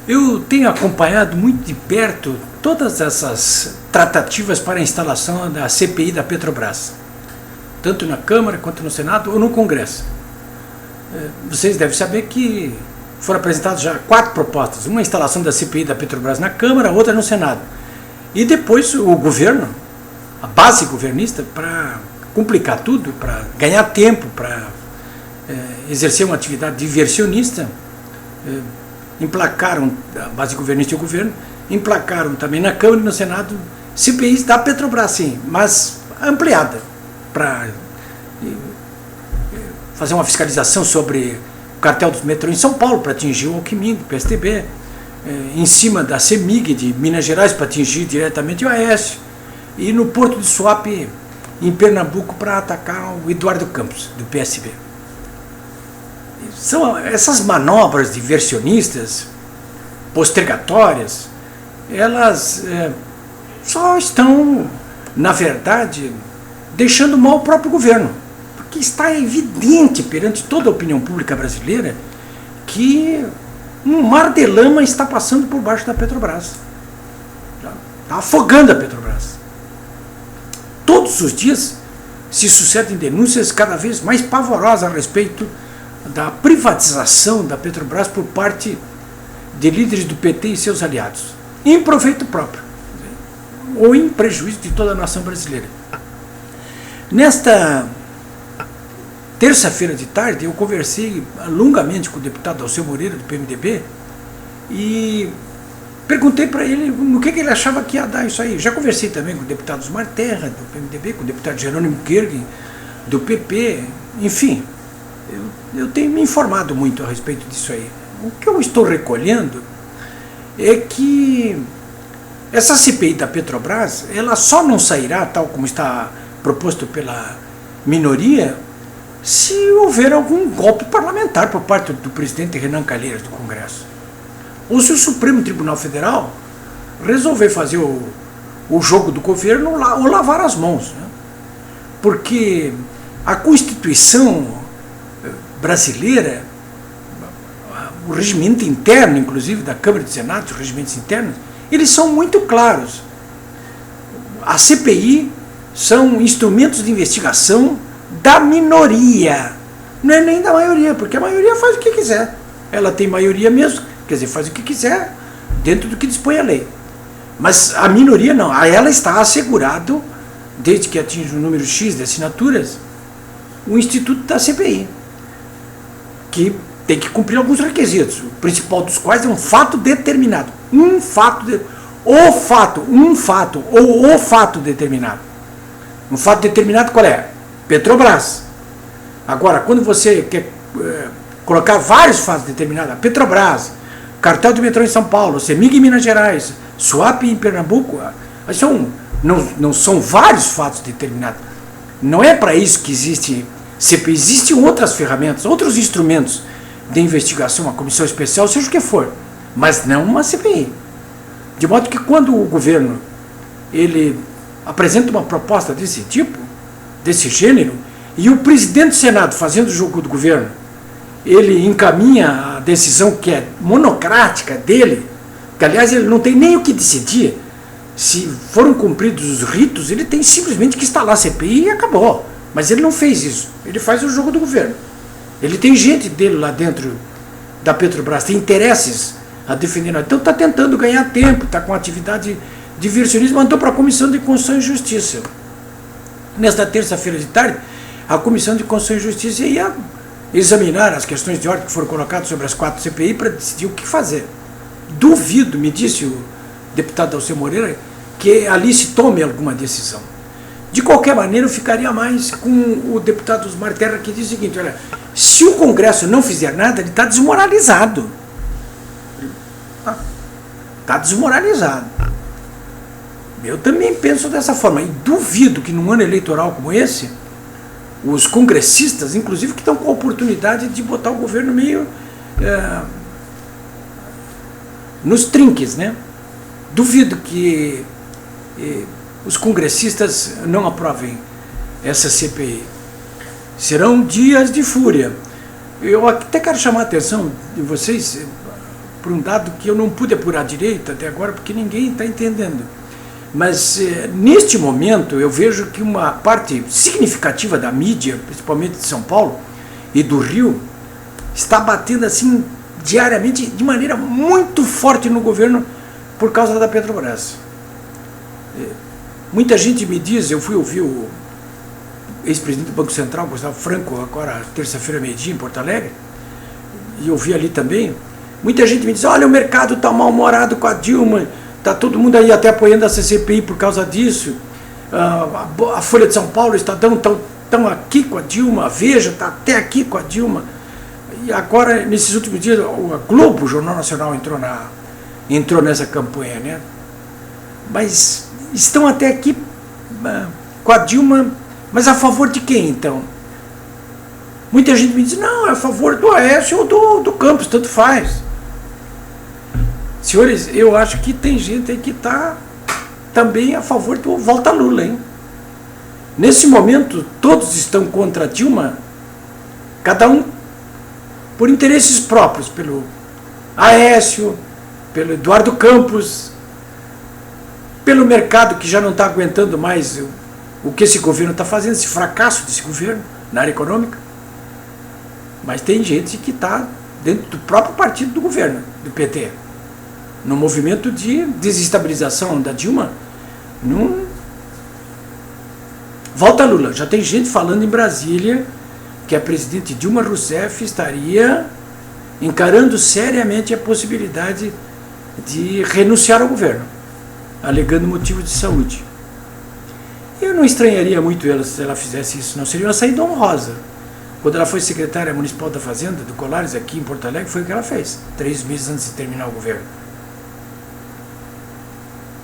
Eu tenho acompanhado muito de perto todas essas tratativas para a instalação da CPI da Petrobras, tanto na Câmara quanto no Senado ou no Congresso. Vocês devem saber que foram apresentadas já 4 propostas, uma instalação da CPI da Petrobras na Câmara, outra no Senado. E depois o governo, a base governista, para complicar tudo, para ganhar tempo, para exercer uma atividade diversionista, emplacaram, a base governista e o governo, emplacaram também na Câmara e no Senado CPIs da Petrobras, sim, mas ampliada, para fazer uma fiscalização sobre o cartel do metrô em São Paulo, para atingir o Alckmin, do PSDB, em cima da CEMIG de Minas Gerais, para atingir diretamente o Aécio, e no Porto de Suape, em Pernambuco, para atacar o Eduardo Campos, do PSB. São essas manobras diversionistas, postergatórias, elas só estão, na verdade, deixando mal o próprio governo, porque está evidente perante toda a opinião pública brasileira que um mar de lama está passando por baixo da Petrobras, está afogando a Petrobras. Todos os dias se sucedem denúncias cada vez mais pavorosas a respeito da privatização da Petrobras por parte de líderes do PT e seus aliados, em proveito próprio, ou em prejuízo de toda a nação brasileira. Nesta terça-feira de tarde, eu conversei longamente com o deputado Alceu Moreira, do PMDB, e perguntei para ele no que ele achava que ia dar isso aí. Já conversei também com o deputado Osmar Terra, do PMDB, com o deputado Jerônimo Gergen, do PP, enfim. Eu tenho me informado muito a respeito disso aí. O que eu estou recolhendo é que essa CPI da Petrobras, ela só não sairá, tal como está proposto pela minoria, se houver algum golpe parlamentar por parte do presidente Renan Calheiros do Congresso. Ou se o Supremo Tribunal Federal resolver fazer o jogo do governo ou lavar as mãos, né? Porque a Constituição brasileira, o regimento interno, inclusive, da Câmara e do Senado, os regimentos internos, eles são muito claros. A CPI são instrumentos de investigação da minoria, não é nem da maioria, porque a maioria faz o que quiser. Ela tem maioria mesmo, quer dizer, faz o que quiser, dentro do que dispõe a lei. Mas a minoria não, a ela está assegurado, desde que atinja o número X de assinaturas, o instituto da CPI, que tem que cumprir alguns requisitos, o principal dos quais é um fato determinado. Um fato determinado. Um fato determinado qual é? Petrobras. Agora, quando você quer colocar vários fatos determinados, a Petrobras, cartel do metrô em São Paulo, CEMIG em Minas Gerais, Suape em Pernambuco, não são vários fatos determinados. Não é para isso que existe CPI, existem outras ferramentas, outros instrumentos de investigação, uma comissão especial, seja o que for, mas não uma CPI. De modo que quando o governo ele apresenta uma proposta desse tipo, desse gênero, e o presidente do Senado, fazendo o jogo do governo, ele encaminha a decisão que é monocrática dele, que aliás ele não tem nem o que decidir, se foram cumpridos os ritos, ele tem simplesmente que instalar a CPI e acabou. Mas ele não fez isso, ele faz o jogo do governo. Ele tem gente dele lá dentro da Petrobras, tem interesses a defender. Então está tentando ganhar tempo, está com atividade diversionista, mandou para a Comissão de Constituição e Justiça. Nesta terça-feira de tarde, a Comissão de Constituição e Justiça ia examinar as questões de ordem que foram colocadas sobre as 4 CPI para decidir o que fazer. Duvido, me disse o deputado Alceu Moreira, que ali se tome alguma decisão. De qualquer maneira, eu ficaria mais com o deputado Osmar Terra, que diz o seguinte: olha, se o Congresso não fizer nada, ele está desmoralizado. Está desmoralizado. Eu também penso dessa forma. E duvido que num ano eleitoral como esse, os congressistas, inclusive, que estão com a oportunidade de botar o governo meio nos trinques, né? Duvido que os congressistas não aprovem essa CPI. Serão dias de fúria. Eu até quero chamar a atenção de vocês por um dado que eu não pude apurar direito até agora, porque ninguém está entendendo. Mas neste momento eu vejo que uma parte significativa da mídia, principalmente de São Paulo e do Rio, está batendo assim diariamente de maneira muito forte no governo por causa da Petrobras. Muita gente me diz, eu fui ouvir o ex-presidente do Banco Central, Gustavo Franco, agora terça-feira, meio-dia, em Porto Alegre, e eu vi ali também, muita gente me diz, olha, o mercado está mal-humorado com a Dilma, está todo mundo aí até apoiando a CCPI por causa disso, a Folha de São Paulo, o Estadão estão aqui com a Dilma, a Veja está até aqui com a Dilma, e agora, nesses últimos dias, a Globo, o Jornal Nacional, entrou nessa campanha, né? Mas estão até aqui com a Dilma, mas a favor de quem, então? Muita gente me diz, não, é a favor do Aécio ou do Campos, tanto faz. Senhores, eu acho que tem gente aí que está também a favor do volta Lula, hein? Nesse momento, todos estão contra a Dilma, cada um por interesses próprios, pelo Aécio, pelo Eduardo Campos, pelo mercado que já não está aguentando mais o que esse governo está fazendo, esse fracasso desse governo na área econômica. Mas tem gente que está dentro do próprio partido do governo, do PT, no movimento de desestabilização da Dilma. Volta Lula. Já tem gente falando em Brasília que a presidente Dilma Rousseff estaria encarando seriamente a possibilidade de renunciar ao governo, alegando motivo de saúde. Eu não estranharia muito ela se ela fizesse isso, não seria uma saída honrosa. Quando ela foi secretária municipal da Fazenda, do Colares, aqui em Porto Alegre, foi o que ela fez, 3 meses antes de terminar o governo.